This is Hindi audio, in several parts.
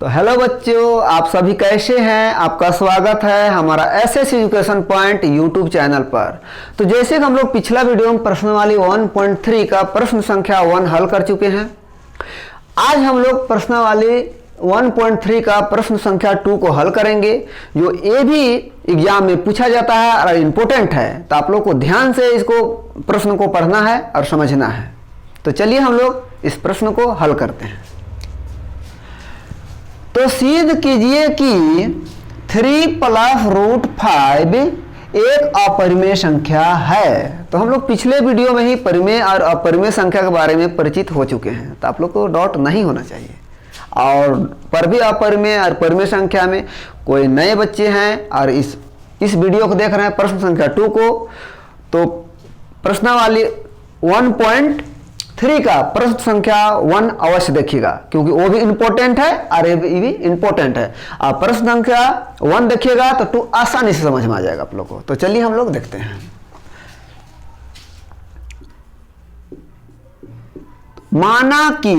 तो हेलो बच्चों, आप सभी कैसे हैं। आपका स्वागत है हमारा SS education point YouTube channel पर। तो जैसे कि हम लोग पिछला वीडियो में प्रश्नावली 1.3 का प्रश्न संख्या 1 हल कर चुके हैं, आज हम लोग प्रश्नावली 1.3 का प्रश्न संख्या 2 को हल करेंगे, जो ये भी एग्जाम में पूछा जाता है और इम्पोर्टेंट है। तो आप लोग को ध्यान से इसको प्रश्न को पढ़ना है और समझना है। तो चलिए हम लोग इस प्रश्न को हल करते हैं। तो सिद्ध कीजिए कि 3 + √5 एक अपरिमेय संख्या है। तो हम लोग पिछले वीडियो में ही परिमेय और अपरिमेय संख्या के बारे में परिचित हो चुके हैं, तो आप लोग को डाउट नहीं होना चाहिए। और पर भी अपरिमेय और परिमेय संख्या में कोई नए बच्चे हैं और इस वीडियो को देख रहे हैं प्रश्न संख्या 2 को, तो प्रश्नावली 1.3 का प्रश्न संख्या 1 अवश्य देखिएगा, क्योंकि वो भी इंपॉर्टेंट है और ये भी इंपॉर्टेंट है। आप प्रश्न संख्या 1 देखिएगा तो 2 आसानी से समझ में आ जाएगा आप लोग को। तो चलिए हम लोग देखते हैं। माना कि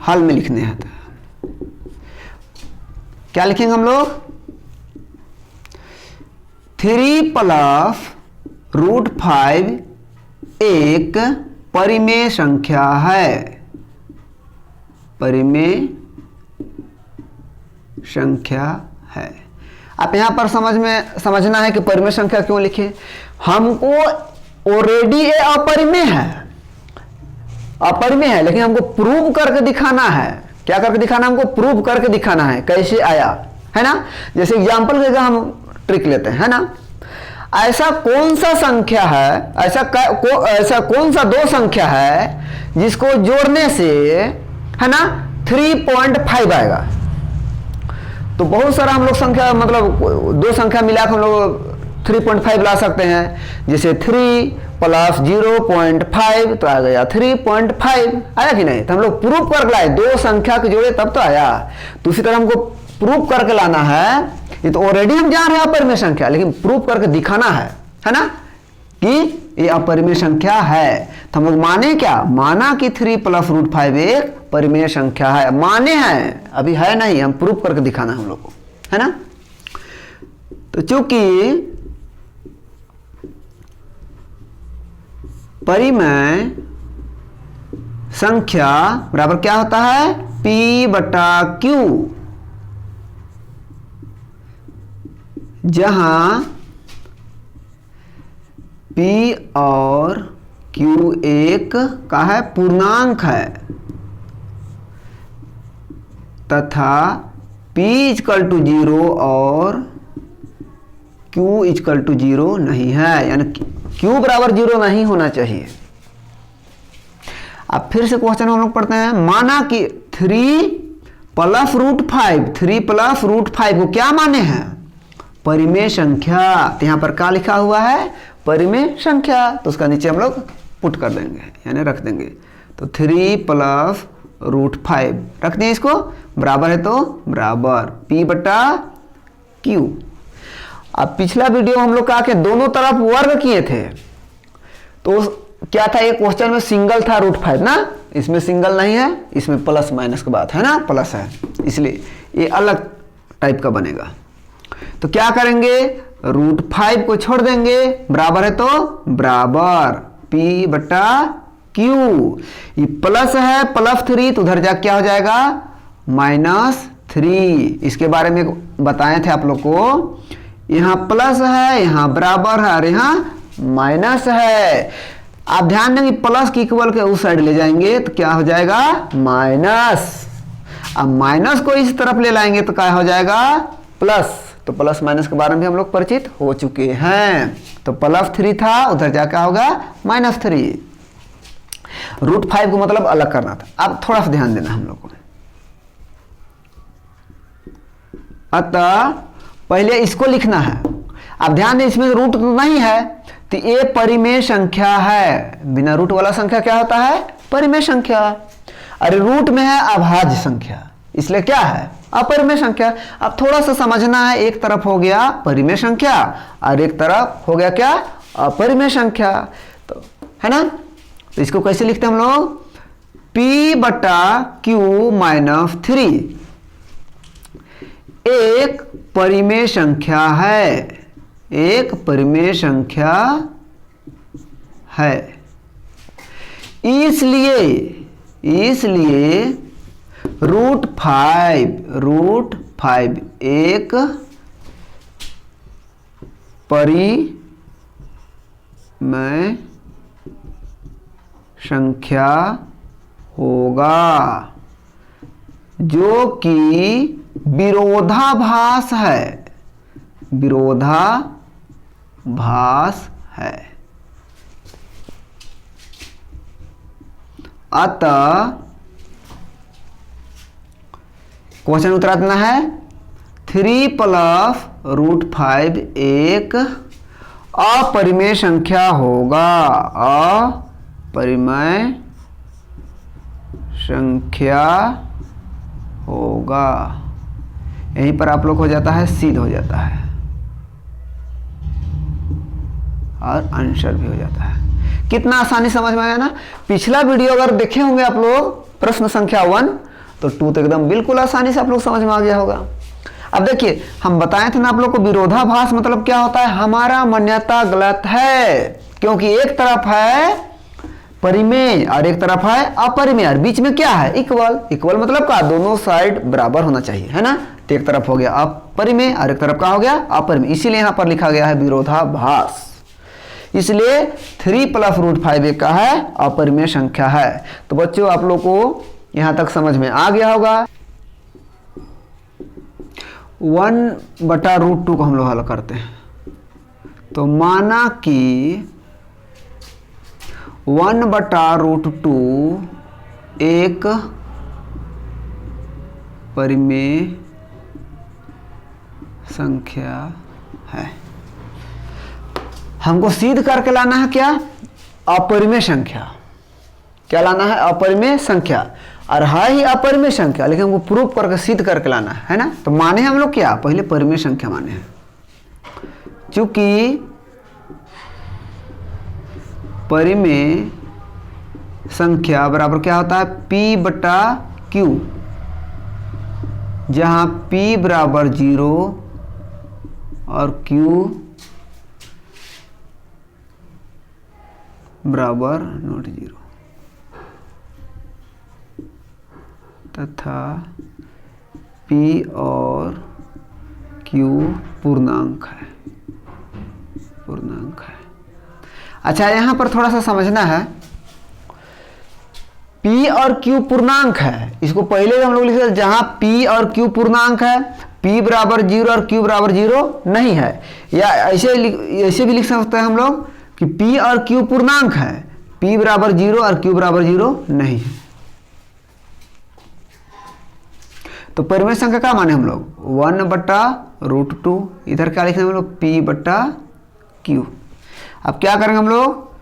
हल में लिखने हैं, तो क्या लिखेंगे हम लोग? 3 + √5 एक परिमेय संख्या है। परिमेय संख्या है। आप यहां पर समझना है कि परिमेय संख्या क्यों लिखे। हमको ऑलरेडी ये अपरिमेय है, लेकिन हमको प्रूव करके दिखाना है। क्या करके दिखाना? हमको प्रूव करके दिखाना है कैसे आया, है ना। जैसे एग्जांपल के हम ट्रिक लेते हैं, है ना। ऐसा कौन सा संख्या है, ऐसा कौन सा 2 संख्या है जिसको जोड़ने से, है ना, 3.5 आएगा। तो बहुत सारा हम लोग संख्या, मतलब 2 संख्या मिलाकर हम लोग 3.5 ला सकते हैं। जैसे 3 + 0.5 तो आ गया 3.5, आया कि नहीं। तो हम लोग प्रूफ करके लाए, 2 संख्या के जोड़े तब तो आया। तो उसी तरह हमको प्रूफ करके लाना है। ये तो ऑलरेडी हम जान रहे हैं अपरिमेय संख्या, लेकिन प्रूफ करके दिखाना है ना, कि ये अपरिमेय संख्या है। तो हम लोग माने क्या? माना कि 3 + √5 एक परिमेय संख्या है। माने हैं, अभी है नहीं, हम प्रूफ करके दिखाना है हम लोग को, है ना। तो चूंकि परिमेय संख्या बराबर क्या होता है? P/Q, जहां P और Q एक का है पूर्णांक है, तथा P = 0 और Q = 0 नहीं है, यानी Q बराबर 0 नहीं होना चाहिए। अब फिर से क्वेश्चन हम लोग पढ़ते हैं। माना कि 3 + √5 को क्या माने हैं? परिमेय संख्या। तो यहां पर क्या लिखा हुआ है? परिमेय संख्या। तो उसका नीचे हम लोग पुट कर देंगे, यानी रख देंगे। तो 3 + √5 रख दें, इसको बराबर है तो बराबर P/Q। अब पिछला वीडियो हम लोग का के दोनों तरफ वर्ग किए थे, तो क्या था? ये क्वेश्चन में सिंगल था √5 ना, इसमें सिंगल नहीं है, इसमें प्लस माइनस की बात है ना, प्लस है, इसलिए ये अलग टाइप का बनेगा। तो क्या करेंगे? √5 को छोड़ देंगे, बराबर है तो बराबर P/Q। ये प्लस है, +3, तो उधर जाके क्या हो जाएगा? -3। इसके बारे में बताए थे आप लोग को। यहाँ प्लस है, यहाँ बराबर है और यहाँ माइनस है। आप ध्यान देंगे, प्लस की इक्वल के उस साइड ले जाएंगे तो क्या हो जाएगा? माइनस। अब माइनस को इस तरफ ले लाएंगे तो क्या हो जाएगा? प्लस। तो प्लस माइनस के बारे में हम लोग परिचित हो चुके हैं। तो +3 था, उधर जाकर होगा -3। √5 को मतलब अलग करना था। अब थोड़ा सा ध्यान देना हम लोग को। अतः पहले इसको लिखना है। अब ध्यान दें, इसमें रूट तो नहीं है, तो ये परिमेय संख्या है। बिना रूट वाला संख्या क्या होता है? परिमेय संख्या। अरे रूट में है अभाज्य संख्या, इसलिए क्या है? अपरिमेय संख्या। अब थोड़ा सा समझना है, एक तरफ हो गया परिमेय संख्या और एक तरफ हो गया क्या? अपरिमेय संख्या, तो है ना। तो इसको कैसे लिखते हैं हम लोग? P/Q -3 एक परिमेय संख्या है, एक परिमेय संख्या है। इसलिए रूट फाइव एक परिमेय संख्या होगा जो कि विरोधाभास है, विरोधाभास है। अतः क्वेश्चन उत्तर देना है 3 प्लस रूट 5 एक अपरिमेय संख्या होगा, अपरिमेय संख्या होगा। यहीं पर आप लोग हो जाता है, सिद्ध हो जाता है और आंसर भी हो जाता है। कितना आसानी समझ में आया ना। पिछला वीडियो अगर देखे होंगे आप लोग प्रश्न संख्या 1 तो 2 तो एकदम बिल्कुल आसानी से आप लोग समझ में आ गया होगा। अब देखिए हम बताए थे ना आप लोग को विरोधाभास मतलब क्या होता है, हमारा मान्यता गलत है, क्योंकि एक तरफ है परिमेय और एक तरफ है अपरिमेय और बीच में क्या है इक्वल। इक्वल मतलब का दोनों साइड बराबर होना चाहिए, है ना। तो एक तरफ हो गया अपरिमेय और एक तरफ का हो गया अपरिमेय, इसीलिए यहां पर लिखा गया है विरोधाभास। इसलिए 3 प्लस रूट 5 एक का है, अपरिमेय संख्या है। तो बच्चों आप लोग को यहां तक समझ में आ गया होगा। 1/√2 को हम लोग हल करते हैं। तो माना कि 1/√2 एक परिमेय संख्या है। हमको सिद्ध करके लाना है क्या, अपरिमेय संख्या। क्या लाना है, अपरिमेय संख्या। और है ही अपरिमेय संख्या, लेकिन हमको प्रूफ करके सिद्ध करके लाना है ना। तो माने हम लोग क्या, पहले परिमेय संख्या माने हैं। चूंकि परिमेय संख्या बराबर क्या होता है, P/Q, जहां P बराबर 0 और Q बराबर नॉट 0 तथा P और Q पूर्णांक है, पूर्णांक है। अच्छा यहां पर थोड़ा सा समझना है, P और Q पूर्णांक है, इसको पहले हम लोग लिखे जहां P और Q पूर्णांक है, P बराबर 0 और Q बराबर 0 नहीं है, या ऐसे भी लिख सकते हैं हम लोग कि P और Q पूर्णांक है, P बराबर 0 और Q बराबर 0 नहीं है। तो परिमेय संख्या का माने हम लोग 1/√2, इधर क्या लिखेंगे हम लोग P/Q। अब क्या करेंगे हम लोग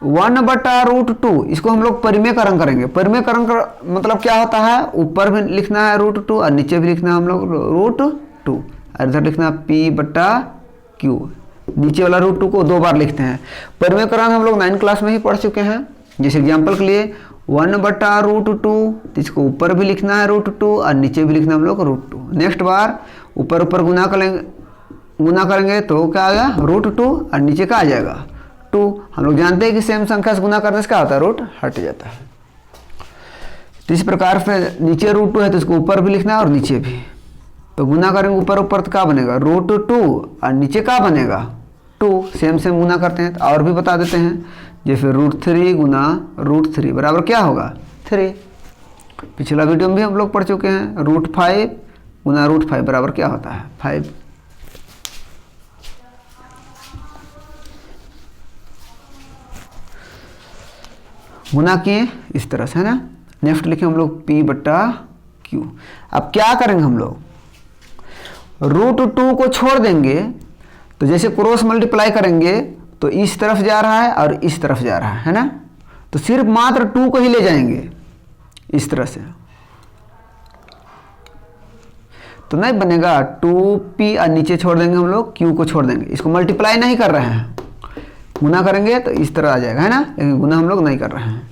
1/√2, इसको हम लोग परिमेयकरण करेंगे। परिमेयकरण का मतलब क्या होता है, ऊपर भी लिखना है √2 और नीचे भी लिखना है हम लोग √2 और इधर लिखना है P/Q। नीचे वाला √2 को 2 बार लिखते हैं। परिमेयकरण हम लोग 9 क्लास में ही पढ़ चुके हैं। जैसे एग्जाम्पल के लिए 1/√2, इसको ऊपर भी लिखना है √2 और नीचे भी लिखना हम लोग √2। नेक्स्ट बार ऊपर ऊपर गुना करेंगे तो क्या आ गया √2 और नीचे का आ जाएगा 2। हम लोग जानते हैं कि सेम संख्या से गुना करने से क्या होता है, रूट हट जाता है। तो इस प्रकार से नीचे √2 है तो इसको ऊपर भी लिखना है और नीचे भी। तो गुना करेंगे ऊपर ऊपर तो क्या बनेगा √2 और नीचे क्या बनेगा 2। सेम गुना करते हैं। तो और भी बता देते हैं, जैसे √3 गुना √3 बराबर क्या होगा 3। पिछला वीडियो में भी हम लोग पढ़ चुके हैं। √5 गुना √5 बराबर क्या होता है 5। गुना किए इस तरह से, है ना। नेक्स्ट लिखे हम लोग P/Q। अब क्या करेंगे हम लोग √2 को छोड़ देंगे, तो जैसे क्रॉस मल्टीप्लाई करेंगे तो इस तरफ जा रहा है और इस तरफ जा रहा है ना। तो सिर्फ मात्र 2 को ही ले जाएंगे इस तरह से, तो नहीं बनेगा 2P और नीचे छोड़ देंगे हम लोग Q को छोड़ देंगे। इसको मल्टीप्लाई नहीं कर रहे हैं, गुना करेंगे तो इस तरह आ जाएगा, है ना। लेकिन गुना हम लोग नहीं कर रहे हैं।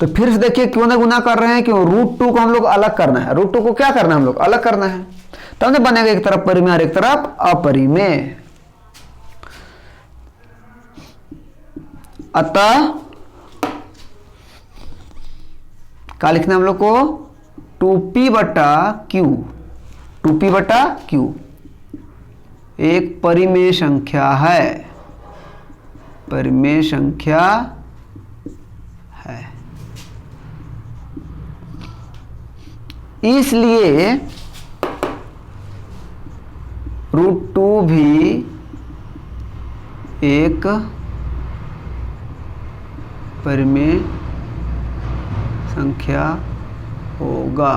तो फिर से देखिए क्यों ना गुना कर रहे हैं, क्यों √2 को हम लोग अलग करना है, √2 को क्या करना है हम लोग अलग करना है, तब तो बनेगा एक तरफ परिमेय और एक तरफ अपरिमेय। अतः क्या लिखना है हम लोग को 2p/q, 2p/q एक परिमेय संख्या है, परिमेय संख्या है। इसलिए √2 भी एक परिमेय संख्या होगा।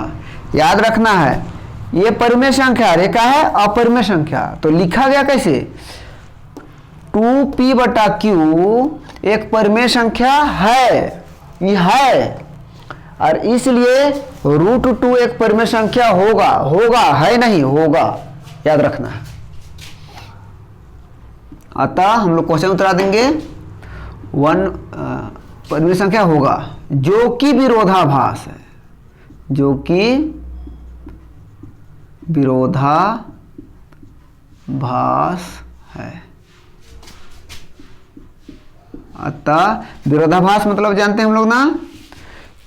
याद रखना है ये परिमेय संख्या है, क्या है अपरिमेय संख्या। तो लिखा गया कैसे 2p/q एक परिमेय संख्या है, ये है, और इसलिए √2 एक परिमेय संख्या होगा, होगा है नहीं होगा, याद रखना है। अतः हम लोग क्वेश्चन उत्तर देंगे 1 परिमेय संख्या होगा जो कि विरोधाभास है, जो कि विरोधाभास है। अतः विरोधाभास मतलब जानते हैं हम लोग ना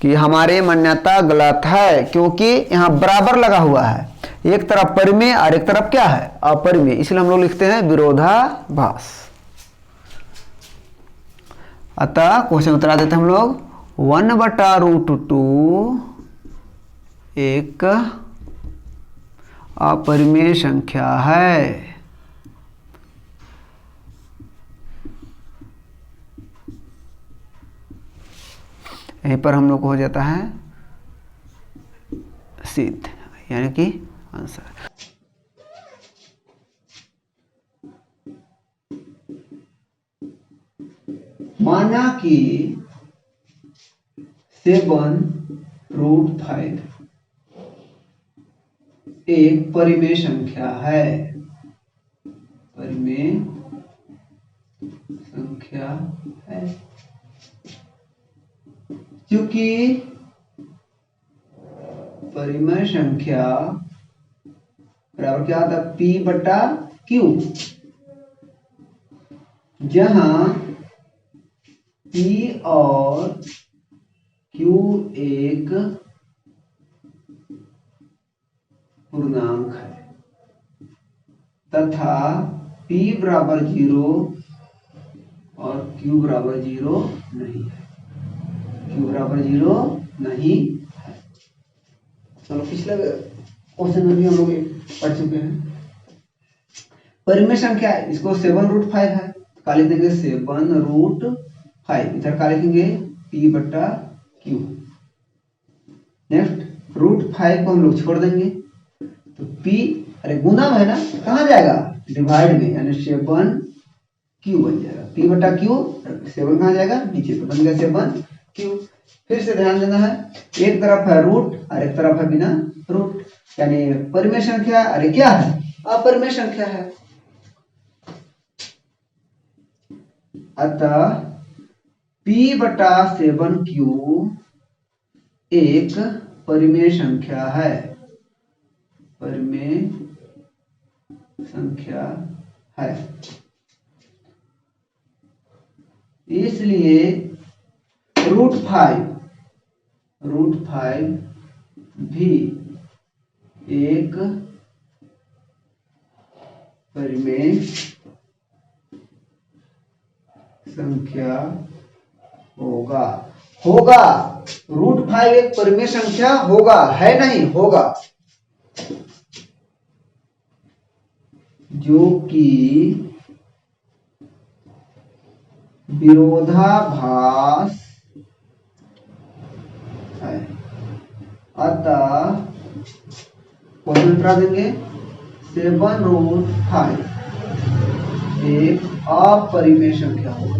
कि हमारे मान्यता गलत है, क्योंकि यहां बराबर लगा हुआ है, एक तरफ परिमेय और एक तरफ क्या है अपरिमेय, इसलिए हम लोग लिखते हैं विरोधाभास। अतः क्वेश्चन उत्तर देते हैं हम लोग 1/√2 एक अपरिमेय संख्या है। यहीं पर हम लोग को हो जाता है सिद्ध, यानी कि आंसर। माना कि 7√5 एक परिमेय संख्या है, परिमेय संख्या है, क्योंकि परिमेय संख्या बराबर क्या होता है p/q, जहां p और q एक पूर्णांक है तथा p बराबर 0 और q बराबर 0 नहीं है, q बराबर 0 नहीं है। चलो पिछले क्वेश्चन में भी हम लोग पढ़ चुके हैं। परिमेय संख्या इसको 7√5 है, का लिख देंगे 7√5, इधर का लिखेंगे p/q। नेक्स्ट √5 को हम लोग छोड़ देंगे तो p, अरे गुना में है ना, कहाँ जाएगा डिवाइड में, यानी 7q बन जाएगा, p/q 7 कहाँ जाएगा नीचे, तो बन गया 7q। फिर से ध्यान देना है एक तरफ है रूट और एक तरफ है बिना रूट, यानी परिमेय संख्या, अरे क्या है अपरिमेय संख्या है। अतः p/7q एक परिमेय संख्या है, परिमेय संख्या है। इसलिए √5 भी एक परिमेय संख्या होगा, होगा √5 एक परिमेय संख्या होगा, है नहीं होगा, जो कि विरोधाभास है। अतः क्वेश्चन उठा देंगे 7√5 एक अपरिमेय संख्या होगा,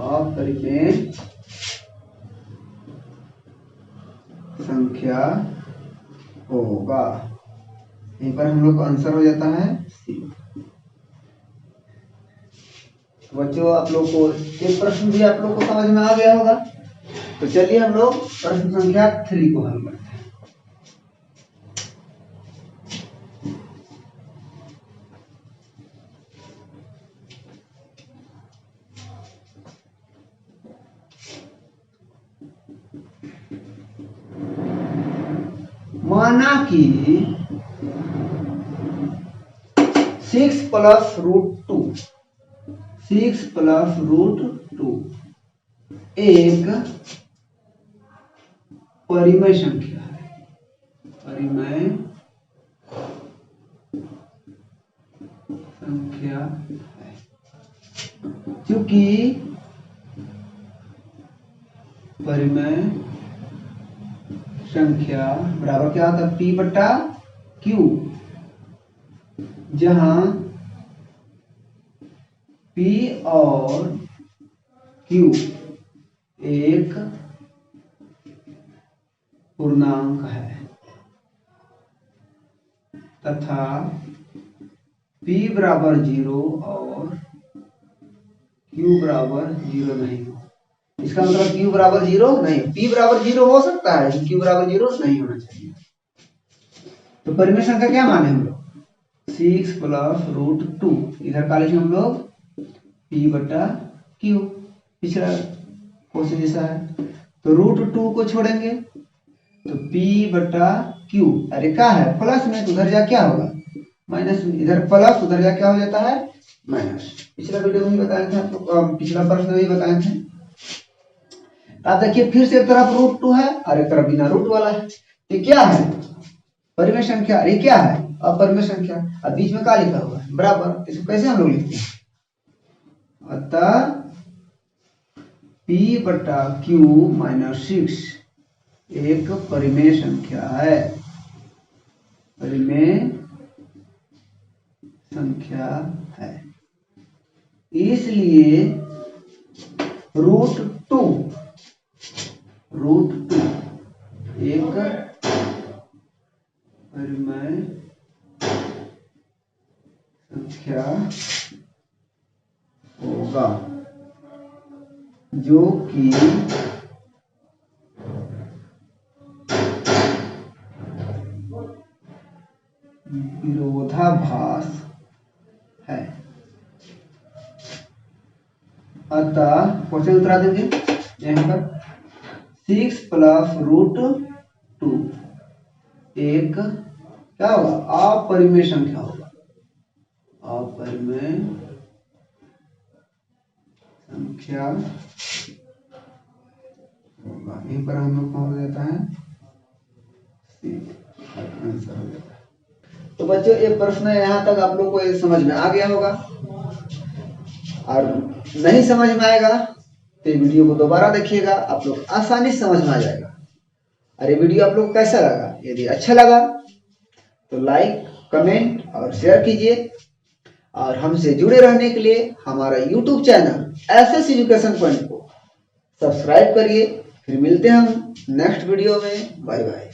अपरिमेय संख्या होगा। यहीं पर हम लोग का आंसर हो जाता है सी। बच्चों आप लोग को एक प्रश्न भी आप लोग को समझ में आ गया होगा। तो चलिए हम लोग प्रश्न संख्या 3 को हल करते हैं। माना कि 6 प्लस रूट टू एक परिमेय संख्या है। परिमेय संख्या है क्योंकि परिमेय संख्या बराबर क्या होता है P बटा Q, जहां P और Q एक पूर्णांक है तथा P बराबर 0 और Q बराबर 0 नहीं हो। इसका मतलब Q बराबर 0 नहीं, P बराबर 0 हो सकता है, Q बराबर 0 नहीं होना चाहिए। तो परिमेय संख्या क्या माने हम लोग 6 प्लस रूट टू, इधर का लिखे हम लोग P बटा Q, पिछला क्वेश्चन जैसा है। तो रूट टू को छोड़ेंगे तो P बटा Q, अरे क्या है प्लस में, तो उधर जा क्या होगा माइनस में, इधर प्लस उधर जा क्या हो जाता है माइनस। पिछला वीडियो में ही बताए थे आप लोग, पिछला प्रश्न में ही बताए थे। आप देखिए फिर से एक तरफ रूट टू है और एक तरफ बिना रूट वाला है। ये क्या है परिमेय संख्या, ये क्या है अपरिमेय संख्या, और बीच में क्या लिखा हुआ है बराबर। इसको कैसे हम लोग लिखते हैं, अतः P बटा Q माइनस 6 एक परिमेय संख्या है। परिमेय संख्या है, इसलिए रूट टू एक परिमेय संख्या होगा जो कि विरोधाभास है। अतः क्वेश्चन उत्तर देंगे यहाँ पर 6 प्लस रूट टू एक क्या होगा अपरिमेय संख्या होगा। अपरिमेय संख्या होगा, यहीं पर हम लोग कौन हो जाता है आंसर हो जाता है। तो बच्चों ये प्रश्न यहाँ तक आप लोग को ये समझ में आ गया होगा, और नहीं समझ में आएगा तो वीडियो को दोबारा देखिएगा, आप लोग आसानी से समझ में आ जाएगा। अरे वीडियो आप लोग कैसा लगा, यदि अच्छा लगा तो लाइक कमेंट और शेयर कीजिए, और हमसे जुड़े रहने के लिए हमारा YouTube channel SS education point को सब्सक्राइब करिए। फिर मिलते हैं हम नेक्स्ट वीडियो में, बाय बाय।